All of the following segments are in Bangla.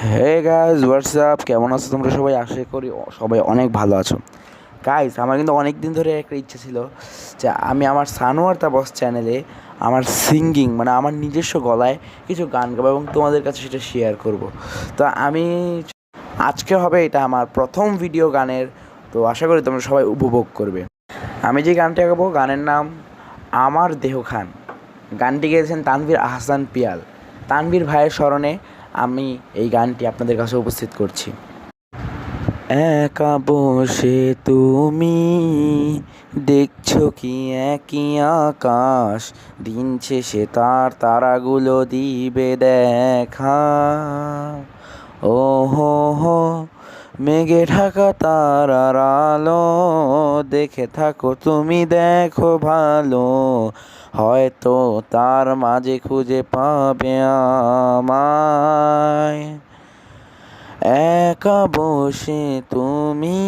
হে গাইজ হোয়াটসঅ্যাপ, কেমন আছো তোমরা সবাই? আশা করি সবাই অনেক ভালো আছো। গাইজ, আমার কিন্তু অনেক দিন ধরে একটা ইচ্ছে ছিল যে আমি আমার সানোয়ার তা বস চ্যানেলে আমার সিঙ্গিং মানে আমার নিজস্ব গলায় কিছু গান গাবো এবং তোমাদের কাছে সেটা শেয়ার করব। তো আমি আজকে হবে এটা আমার প্রথম ভিডিও গানের। তো আশা করি তোমরা সবাই উপভোগ করবে। আমি যে গানটা গাবো গানের নাম আমার দেহ খান। গানটি গেয়েছেন তানভীর আহসান পিয়াল। তানভীর ভাইয়ের স্মরণে আমি এই গানটি আপনাদের কাছে উপস্থিত করছি। একা বসে তুমি দেখছো কি একই আকাশ, দিন শেষে তার তারাগুলো দিবে দেখা। ও হো হো, মেঘে ঢাকা তারার আলো, দেখে থাকো তুমি দেখো ভালো, হয়তো তার মাঝে খুঁজে পাবে আমায়। একা বসে তুমি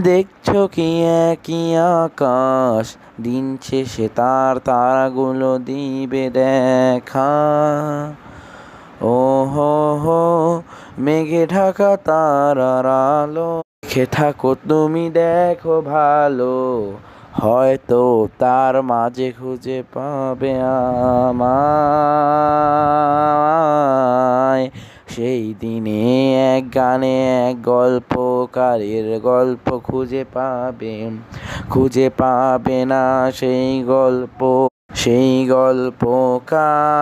দেখছো কি একই আকাশ, দিন শেষে তার তারাগুলো দিবে দেখা। ও হো হো, মেঘে ঢাকা তারার আলো, দেখে থাকো তুমি দেখো ভালো, হয়তো তার মাঝে খুঁজে পাবে আমায়। সেই দিনে এক গানে এক গল্পকারের গল্প খুঁজে পাবে না সেই গল্পকার।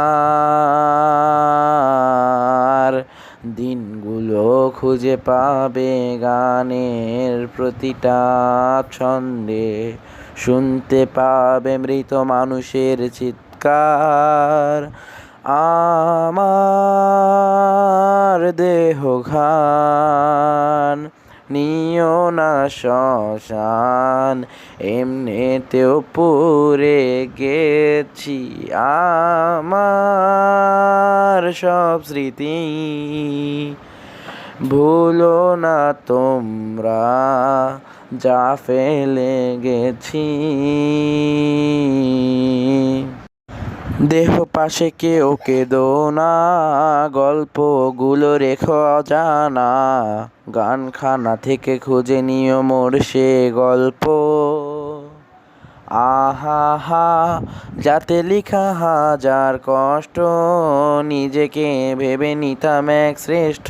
দিনগুলো খুঁজে পাবে গানের প্রতিটা ছন্দে, শুনতে পাবে মৃত মানুষের চিৎকার। আমার দেহ খান, নিও না শ্মশান, এমনিতেও পুড়ে গেছি আমার সব স্মৃতি। ভুলো না তোমরা যা ফেলে গেছি। দেহ পাশে কেউ কেঁদো না, গল্পগুলো রেখো অজানা, গানখানা থেকে খুঁজে নিও মোর সে গল্প। আহা হা, যাতে লিখা হাজার কষ্ট, নিজেকে ভেবে নিতাম এক শ্রেষ্ঠ,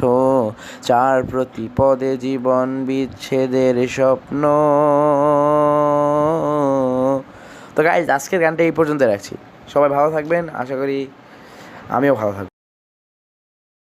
চার প্রতি পদে জীবন বিচ্ছেদের স্বপ্ন। তো গাইজ, আজকের গানটা এই পর্যন্ত রাখছি। সবাই ভালো থাকবেন, আশা করি আমিও ভালো থাকবো।